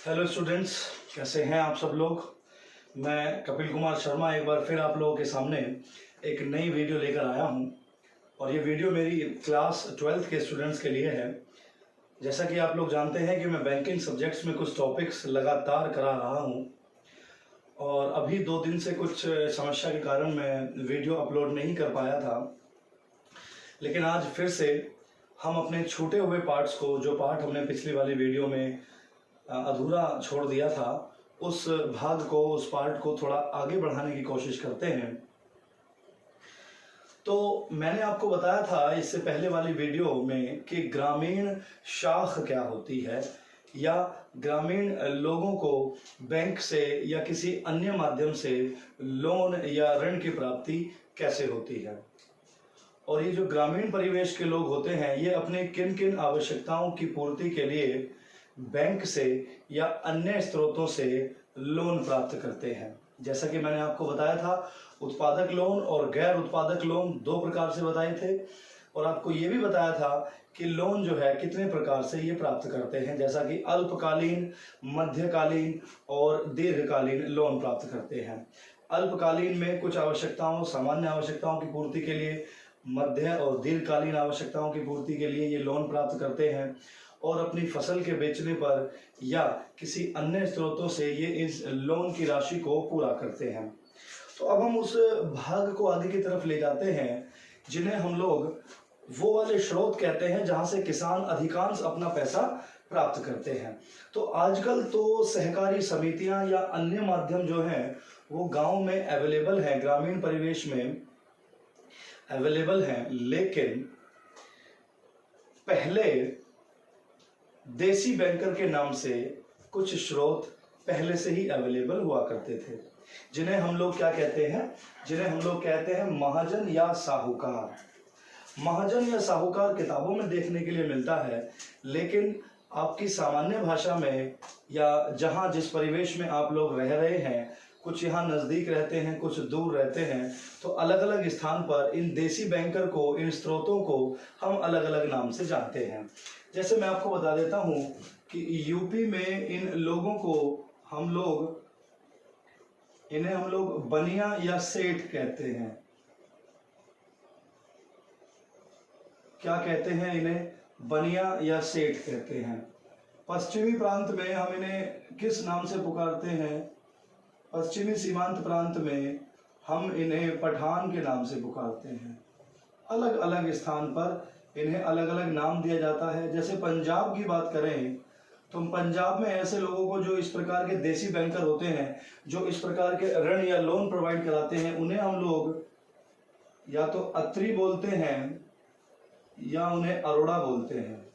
Hello students, कैसे हैं आप सब लोग। मैं कपिल कुमार शर्मा एक बार फिर आप लोगों के सामने एक नई वीडियो लेकर आया हूं और ये वीडियो मेरी क्लास 12th के स्टूडेंट्स के लिए है। जैसा कि आप लोग जानते हैं कि मैं बैंकिंग सब्जेक्ट्स में कुछ टॉपिक्स लगातार करा रहा हूं और अभी 2 दिन से कुछ समस्या के कारण मैं वीडियो अपलोड नहीं कर पाया था, लेकिन आज फिर से हम अपने छूटे हुए पार्ट्स को, जो पार्ट हमने पिछली वाली वीडियो में अधूरा छोड़ दिया था, उस भाग को, उस पार्ट को थोड़ा आगे बढ़ाने की कोशिश करते हैं। तो मैंने आपको बताया था इससे पहले वाली वीडियो में कि ग्रामीण शाख क्या होती है या ग्रामीण लोगों को बैंक से या किसी अन्य माध्यम से लोन या ऋण की प्राप्ति कैसे होती है, और ये जो ग्रामीण परिवेश के लोग होते हैं ये अपने किन किन आवश्यकताओं की पूर्ति के लिए बैंक से या अन्य स्रोतों से लोन प्राप्त करते हैं। जैसा कि मैंने आपको बताया था, उत्पादक लोन और गैर उत्पादक लोन 2 प्रकार से बताए थे, और आपको ये भी बताया था कि लोन जो है कितने प्रकार से ये प्राप्त करते हैं, जैसा कि अल्पकालीन, मध्यकालीन और दीर्घकालीन लोन प्राप्त करते हैं। अल्पकालीन में कुछ आवश्यकताओं, सामान्य आवश्यकताओं की पूर्ति के लिए, मध्य और दीर्घकालीन आवश्यकताओं की पूर्ति के लिए ये लोन प्राप्त करते हैं, और अपनी फसल के बेचने पर या किसी अन्य स्रोतों से ये इस लोन की राशि को पूरा करते हैं। तो अब हम उस भाग को आगे की तरफ ले जाते हैं जिन्हें हम लोग वो वाले स्रोत कहते हैं जहां से किसान अधिकांश अपना पैसा प्राप्त करते हैं। तो आजकल तो सहकारी समितियां या अन्य माध्यम जो हैं वो गांव में अवेलेबल हैं, ग्रामीण परिवेश में अवेलेबल हैं, लेकिन पहले देसी बैंकर के नाम से कुछ स्रोत पहले से ही अवेलेबल हुआ करते थे, जिन्हें हम लोग क्या कहते हैं, जिन्हें हम लोग कहते हैं महाजन या साहूकार। महाजन या साहूकार किताबों में देखने के लिए मिलता है, लेकिन आपकी सामान्य भाषा में या जहां जिस परिवेश में आप लोग रह रहे हैं, कुछ यहाँ नज़दीक रहते हैं, कुछ दूर रहते हैं, तो अलग अलग स्थान पर इन देसी बैंकर को, इन स्रोतों को हम अलग अलग नाम से जानते हैं। जैसे मैं आपको बता देता हूँ कि यूपी में इन लोगों को इन्हें हम लोग बनिया या सेठ कहते हैं। क्या कहते हैं इन्हें? बनिया या सेठ कहते हैं। पश्चिमी प्रांत में हम इन्हें किस नाम से पुकारते हैं? पश्चिमी सीमांत प्रांत में हम इन्हें पठान के नाम से पुकारते हैं। अलग अलग स्थान पर इन्हें अलग अलग नाम दिया जाता है। जैसे पंजाब की बात करें तो पंजाब में ऐसे लोगों को जो इस प्रकार के देसी बैंकर होते हैं, जो इस प्रकार के ऋण या लोन प्रोवाइड कराते हैं, उन्हें हम लोग या तो अत्री बोलते हैं या उन्हें अरोड़ा बोलते हैं।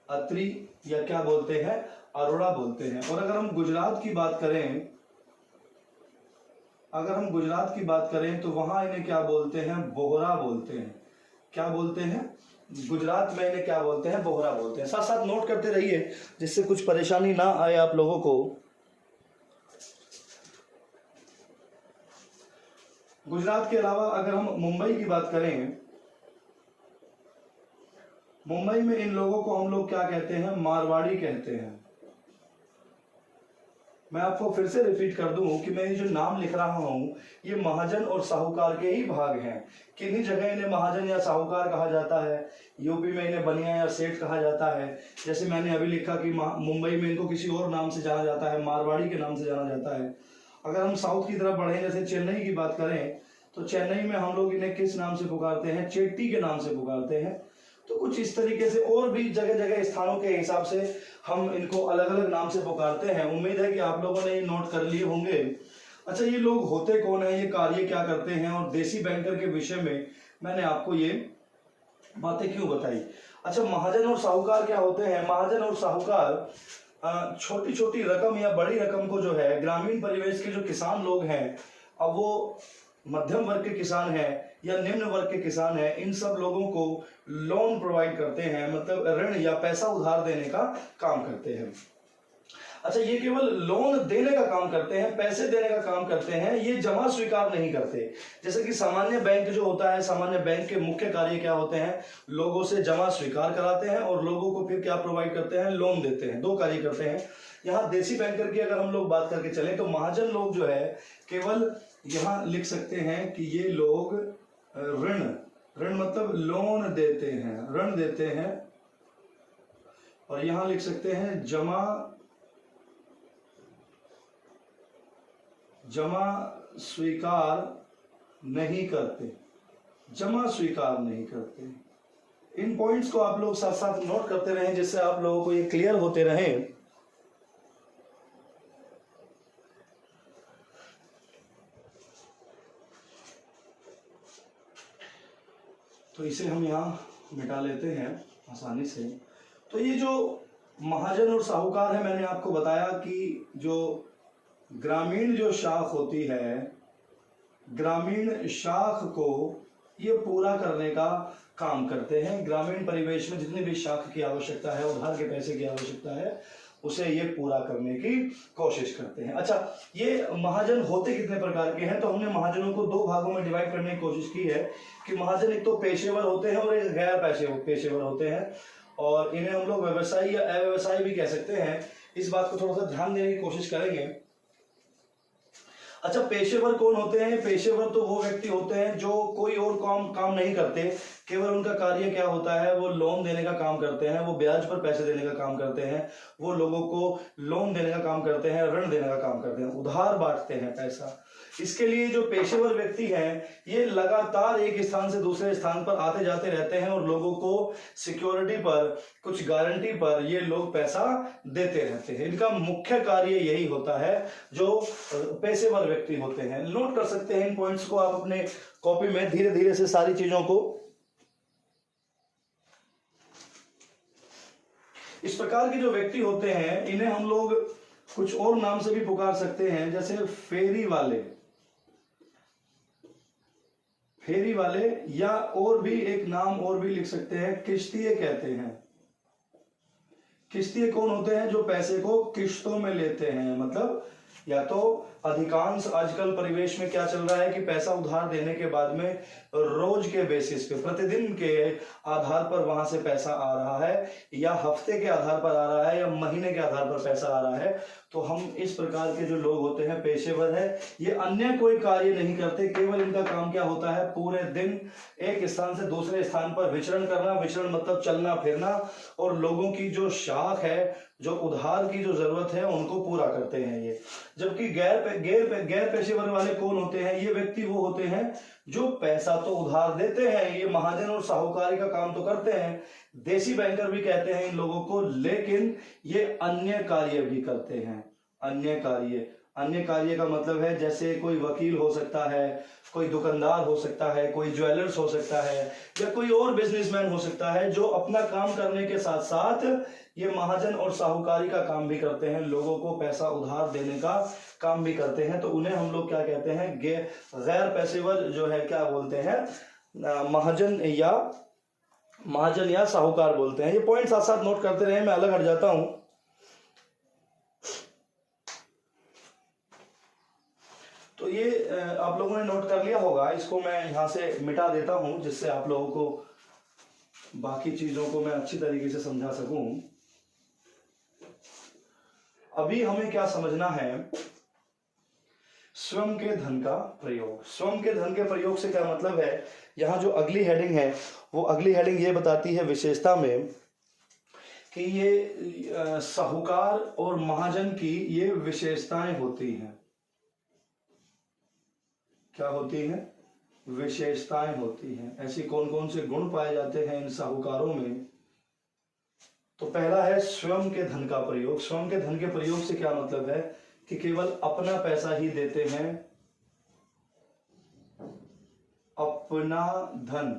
अत्री या क्या बोलते हैं? अरोड़ा बोलते हैं। और अगर हम गुजरात की बात करें तो वहां इन्हें क्या बोलते हैं? बोहरा बोलते हैं। क्या बोलते हैं? गुजरात में इन्हें क्या बोलते हैं? बोहरा बोलते हैं। साथ साथ नोट करते रहिए जिससे कुछ परेशानी ना आए आप लोगों को। गुजरात के अलावा अगर हम मुंबई की बात करें, मुंबई में इन लोगों को हम लोग क्या कहते हैं? मारवाड़ी कहते हैं। मैं आपको फिर से रिपीट कर दूं कि मैं ये जो नाम लिख रहा हूं ये महाजन और साहूकार के ही भाग हैं। किन्हीं जगह इन्हें महाजन या साहूकार कहा जाता है, यूपी में इन्हें बनिया या सेठ कहा जाता है। जैसे मैंने अभी लिखा कि मुंबई में इनको किसी और नाम से जाना जाता है, मारवाड़ी के नाम से जाना जाता है। अगर हम साउथ की तरफ बढ़े, जैसे चेन्नई की बात करें, तो चेन्नई में हम लोग इन्हें किस नाम से पुकारते हैं? चेट्टी के नाम से पुकारते हैं। तो कुछ इस तरीके से और भी जगह जगह स्थानों के हिसाब से हम इनको अलग अलग नाम से पुकारते हैं। उम्मीद है कि आप लोगों ने ये नोट कर लिए होंगे। अच्छा, ये लोग होते कौन है, ये कार्य क्या करते हैं, और देसी बैंकर के विषय में मैंने आपको ये बातें क्यों बताई। अच्छा, महाजन और साहूकार क्या होते हैं? महाजन और साहूकार छोटी छोटी रकम या बड़ी रकम को जो है ग्रामीण परिवेश के जो किसान लोग हैं, अब वो मध्यम वर्ग के किसान हैं या निम्न वर्ग के किसान हैं, इन सब लोगों को लोन प्रोवाइड करते हैं, मतलब ऋण या पैसा उधार देने का काम करते हैं। अच्छा, ये केवल लोन देने का काम करते हैं, पैसे देने का काम करते हैं, ये जमा स्वीकार नहीं करते। जैसे कि सामान्य बैंक जो होता है, सामान्य बैंक के मुख्य कार्य क्या होते हैं, लोगों से जमा स्वीकार कराते हैं और लोगों को फिर क्या प्रोवाइड करते हैं, लोन देते हैं। दो कार्य करते हैं। यहाँ देसी बैंकर की अगर हम लोग बात करके चलें तो महाजन लोग जो है केवल यहाँ लिख सकते हैं कि ये लोग ऋण मतलब लोन देते हैं, ऋण देते हैं, और यहां लिख सकते हैं जमा स्वीकार नहीं करते, जमा स्वीकार नहीं करते। इन पॉइंट्स को आप लोग साथ साथ नोट करते रहें जिससे आप लोगों को ये क्लियर होते रहे। तो इसे हम यहां मिटा लेते हैं आसानी से। तो ये जो महाजन और साहूकार है, मैंने आपको बताया कि जो ग्रामीण जो शाख होती है, ग्रामीण शाख को ये पूरा करने का काम करते हैं। ग्रामीण परिवेश में जितनी भी शाख की आवश्यकता है, उधार के पैसे की आवश्यकता है, उसे ये पूरा करने की कोशिश करते हैं। अच्छा, ये महाजन होते कितने प्रकार के हैं, तो हमने महाजनों को दो भागों में डिवाइड करने की कोशिश की है कि महाजन एक तो पेशेवर होते हैं और एक गैर पेशेवर होते हैं, और इन्हें हम लोग व्यवसायी या अव्यवसायी भी कह सकते हैं। इस बात को थोड़ा सा ध्यान देने की कोशिश करेंगे। अच्छा, पेशेवर कौन होते हैं? पेशेवर तो वो व्यक्ति होते हैं जो कोई और काम नहीं करते, केवल उनका कार्य क्या होता है, वो लोन देने का काम करते हैं, वो ब्याज पर पैसे देने का काम करते हैं, वो लोगों को लोन देने का काम करते हैं, ऋण देने का काम करते हैं, उधार बांटते हैं पैसा। इसके लिए जो पेशेवर व्यक्ति हैं ये लगातार एक स्थान से दूसरे स्थान पर आते जाते रहते हैं और लोगों को सिक्योरिटी पर, कुछ गारंटी पर ये लोग पैसा देते रहते हैं। इनका मुख्य कार्य यही होता है जो पेशेवर व्यक्ति होते हैं। नोट कर सकते हैं इन पॉइंट्स को आप अपने कॉपी में धीरे धीरे से सारी चीजों को। इस प्रकार के जो व्यक्ति होते हैं इन्हें हम लोग कुछ और नाम से भी पुकार सकते हैं, जैसे फेरी वाले, या और भी एक नाम और भी लिख सकते हैं, किश्तिये कहते हैं। किश्तिये कौन होते हैं? जो पैसे को किश्तों में लेते हैं। मतलब या तो अधिकांश आजकल परिवेश में क्या चल रहा है कि पैसा उधार देने के बाद में रोज के बेसिस पे, प्रतिदिन के आधार पर वहां से पैसा आ रहा है, या हफ्ते के आधार पर आ रहा है, या महीने के आधार पर पैसा आ रहा है। तो हम इस प्रकार के जो लोग होते हैं पेशेवर है, ये अन्य कोई कार्य नहीं करते, केवल इनका काम क्या होता है, पूरे दिन एक स्थान से दूसरे स्थान पर विचरण करना। विचरण मतलब चलना फिरना, और लोगों की जो शाख है, जो उधार की जो जरूरत है, उनको पूरा करते हैं ये। जबकि गैर पेशेवर वाले कौन होते हैं? ये व्यक्ति वो होते हैं जो पैसा तो उधार देते हैं, ये महाजन और साहूकारी का काम तो करते हैं, देसी बैंकर भी कहते हैं इन लोगों को, लेकिन ये अन्य कार्य भी करते हैं। अन्य कार्य का मतलब है जैसे कोई वकील हो सकता है, कोई दुकानदार हो सकता है, कोई ज्वेलर्स हो सकता है, या कोई और बिजनेसमैन हो सकता है जो अपना काम करने के साथ साथ ये महाजन और साहूकारी का काम भी करते हैं, लोगों को पैसा उधार देने का काम भी करते हैं। तो उन्हें हम लोग क्या कहते हैं? गैर पेशेवर जो है क्या बोलते हैं? महाजन या साहूकार बोलते हैं। ये पॉइंट साथ साथ नोट करते रहे, मैं अलग हट जाता हूं। तो ये आप लोगों ने नोट कर लिया होगा, इसको मैं यहां से मिटा देता हूं जिससे आप लोगों को बाकी चीजों को मैं अच्छी तरीके से समझा सकूं। अभी हमें क्या समझना है? स्वयं के धन का प्रयोग। स्वयं के धन के प्रयोग से क्या मतलब है? यहां जो अगली हेडिंग है, वो अगली हेडिंग ये बताती है विशेषता में कि ये साहूकार और महाजन की ये विशेषताएं होती हैं। क्या होती हैं? विशेषताएं होती हैं। ऐसी कौन कौन से गुण पाए जाते हैं इन साहूकारों में? तो पहला है स्वयं के धन का प्रयोग। स्वयं के धन के प्रयोग से क्या मतलब है कि केवल अपना पैसा ही देते हैं, अपना धन,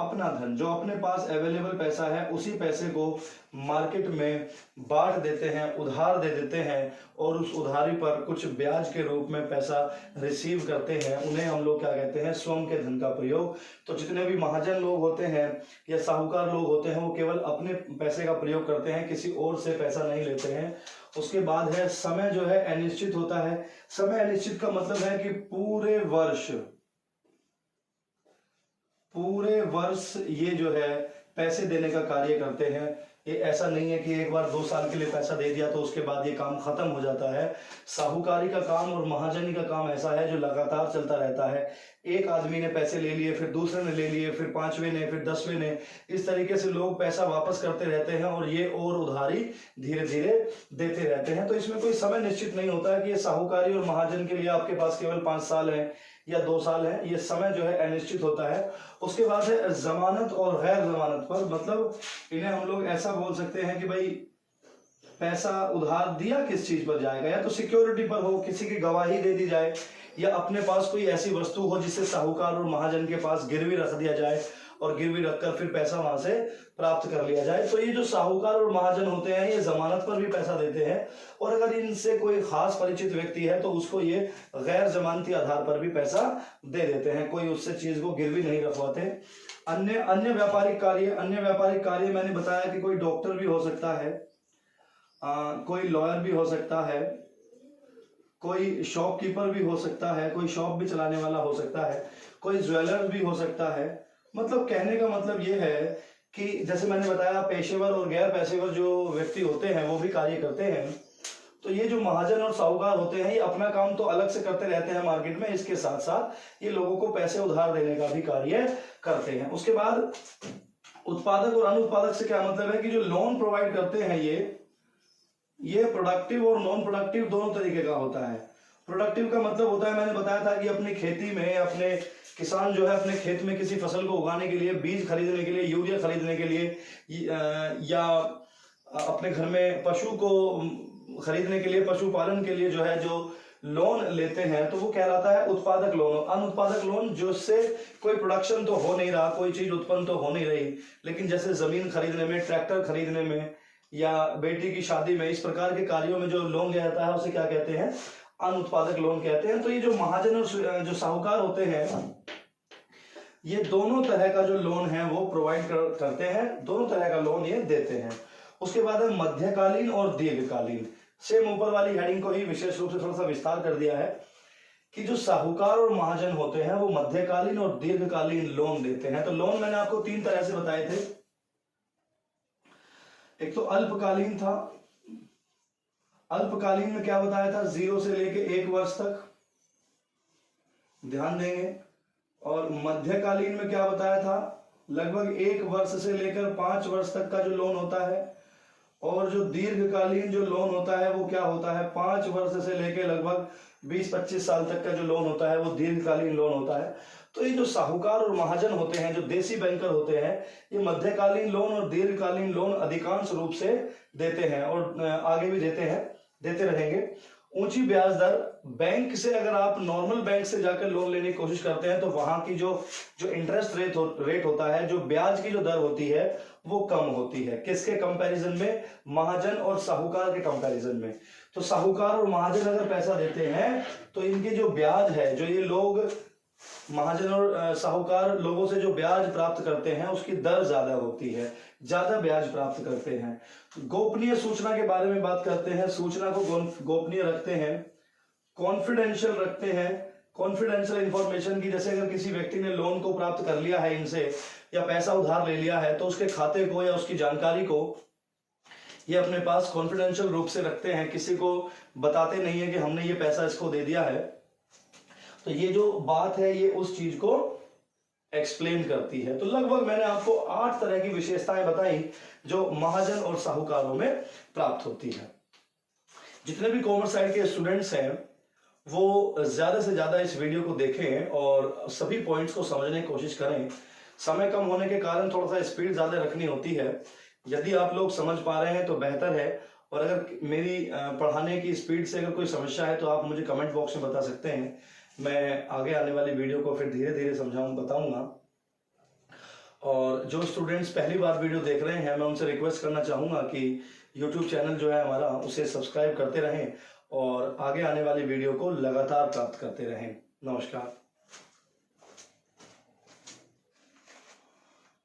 अपना धन, जो अपने पास अवेलेबल पैसा है उसी पैसे को मार्केट में बांट देते हैं, उधार दे देते हैं और उस उधारी पर कुछ ब्याज के रूप में पैसा रिसीव करते हैं, उन्हें हम लोग क्या कहते हैं, स्वयं के धन का प्रयोग। तो जितने भी महाजन लोग होते हैं या साहूकार लोग होते हैं वो केवल अपने पैसे का प्रयोग करते हैं, किसी और से पैसा नहीं लेते हैं। उसके बाद है समय जो है अनिश्चित होता है। समय अनिश्चित का मतलब है कि पूरे वर्ष ये जो है पैसे देने का कार्य करते हैं। ये ऐसा नहीं है कि एक बार 2 साल के लिए पैसा दे दिया तो उसके बाद ये काम खत्म हो जाता है। साहूकारी का काम और महाजनी का काम ऐसा है जो लगातार चलता रहता है। एक आदमी ने पैसे ले लिए, फिर दूसरे ने ले लिए, फिर 5वें ने, फिर 10वें ने, इस तरीके से लोग पैसा वापस करते रहते हैं और ये और उधारी धीरे धीरे देते रहते हैं। तो इसमें कोई समय निश्चित नहीं होता है कि ये साहूकारी और महाजन के लिए आपके पास केवल 5 साल है या 2 साल है, ये समय जो है अनिश्चित होता है। उसके बाद है जमानत और गैर जमानत पर, मतलब इन्हें हम लोग ऐसा बोल सकते हैं कि भाई पैसा उधार दिया किस चीज पर जाएगा, या तो सिक्योरिटी पर हो, किसी की गवाही दे दी जाए, या अपने पास कोई ऐसी वस्तु हो जिसे साहूकार और महाजन के पास गिरवी रख दिया जाए और गिरवी रखकर फिर पैसा वहां से प्राप्त कर लिया जाए। तो ये जो साहूकार और महाजन होते हैं ये जमानत पर भी पैसा देते हैं, और अगर इनसे कोई खास परिचित व्यक्ति है तो उसको ये गैर जमानती आधार पर भी पैसा दे देते हैं, कोई उससे चीज को गिरवी नहीं रखवाते। अन्य व्यापारिक कार्य मैंने बताया कि कोई डॉक्टर भी हो सकता है, कोई लॉयर भी हो सकता है, कोई शॉपकीपर भी हो सकता है, कोई शॉप भी चलाने वाला हो सकता है, कोई ज्वेलर भी हो सकता है। मतलब कहने का मतलब ये है कि जैसे मैंने बताया पेशेवर और गैर पेशेवर जो व्यक्ति होते हैं वो भी कार्य करते हैं। तो ये जो महाजन और साहूकार होते हैं ये अपना काम तो अलग से करते रहते हैं मार्केट में, इसके साथ साथ ये लोगों को पैसे उधार देने का भी कार्य करते हैं। उसके बाद उत्पादक और अनुत्पादक से क्या मतलब है कि जो लोन प्रोवाइड करते हैं ये प्रोडक्टिव और नॉन प्रोडक्टिव दोनों तरीके का होता है। प्रोडक्टिव का मतलब होता है, मैंने बताया था कि अपनी खेती में अपने किसान जो है अपने खेत में किसी फसल को उगाने के लिए, बीज खरीदने के लिए, यूरिया खरीदने के लिए, या अपने घर में पशु को खरीदने के लिए, पशुपालन के लिए जो है जो लोन लेते हैं तो वो कहलाता है उत्पादक लोन। अनुत्पादक लोन जिससे कोई प्रोडक्शन तो हो नहीं रहा, कोई चीज उत्पन्न तो हो नहीं रही, लेकिन जैसे जमीन खरीदने में, ट्रैक्टर खरीदने में या बेटी की शादी में, इस प्रकार के कार्यों में जो लोन लिया जाता है उसे क्या कहते हैं, अनुत्पादक लोन कहते हैं। तो ये जो महाजन और जो साहूकार होते हैं ये दोनों तरह का जो लोन है वो प्रोवाइड करते हैं, दोनों तरह का लोन ये देते हैं। उसके बाद है मध्यकालीन और दीर्घकालीन। सेम ऊपर वाली हेडिंग को ही विशेष रूप से थोड़ा सा विस्तार कर दिया है कि जो साहूकार और महाजन होते हैं वो मध्यकालीन और दीर्घकालीन लोन देते हैं। तो लोन मैंने आपको 3 तरह से बताए थे। एक तो अल्पकालीन था, अल्पकालीन में क्या बताया था, 0 से लेके 1 वर्ष तक, ध्यान देंगे। और मध्यकालीन में क्या बताया था, लगभग 1 वर्ष से लेकर 5 वर्ष तक का जो लोन होता है। और जो दीर्घकालीन जो लोन होता है वो क्या होता है, 5 वर्ष से लेकर लगभग 20-25 साल तक का जो लोन होता है वो दीर्घकालीन लोन होता है। तो ये जो साहूकार और महाजन होते हैं, जो देसी बैंकर होते हैं, ये मध्यकालीन लोन और दीर्घकालीन लोन अधिकांश रूप से देते हैं और आगे भी देते रहेंगे। ऊंची ब्याज दर, बैंक से अगर आप नॉर्मल बैंक से जाकर लोन लेने की कोशिश करते हैं तो वहां की जो इंटरेस्ट रेट होता है, जो ब्याज की जो दर होती है वो कम होती है। किसके कंपैरिजन में, महाजन और साहूकार के कंपैरिजन में। तो साहूकार और महाजन अगर पैसा देते हैं तो इनके जो ब्याज है, जो ये लोग महाजन और साहूकार लोगों से जो ब्याज प्राप्त करते हैं उसकी दर ज्यादा होती है, ज्यादा ब्याज प्राप्त करते हैं। गोपनीय सूचना के बारे में बात करते हैं, सूचना को गोपनीय रखते हैं, कॉन्फिडेंशियल रखते हैं, कॉन्फिडेंशियल इंफॉर्मेशन की। जैसे अगर किसी व्यक्ति ने लोन को प्राप्त कर लिया है इनसे या पैसा उधार ले लिया है तो उसके खाते को या उसकी जानकारी को ये अपने पास कॉन्फिडेंशियल रूप से रखते हैं, किसी को बताते नहीं है कि हमने ये पैसा इसको दे दिया है। तो ये जो बात है ये उस चीज को एक्सप्लेन करती है। तो लगभग मैंने आपको 8 तरह की विशेषताएं बताई जो महाजन और साहूकारों में प्राप्त होती है। जितने भी कॉमर्स साइड के स्टूडेंट्स हैं वो ज्यादा से ज्यादा इस वीडियो को देखें और सभी पॉइंट्स को समझने की कोशिश करें। समय कम होने के कारण थोड़ा सा स्पीड ज्यादा रखनी होती है। यदि आप लोग समझ पा रहे हैं तो बेहतर है, और अगर मेरी पढ़ाने की स्पीड से अगर कोई समस्या है तो आप मुझे कमेंट बॉक्स में बता सकते हैं। मैं आगे आने वाली वीडियो को फिर धीरे धीरे बताऊंगा। और जो स्टूडेंट्स पहली बार वीडियो देख रहे हैं, मैं उनसे रिक्वेस्ट करना चाहूँगा कि यूट्यूब चैनल जो है हमारा, उसे सब्सक्राइब करते रहें और आगे आने वाली वीडियो को लगातार प्राप्त करते रहें। नमस्कार।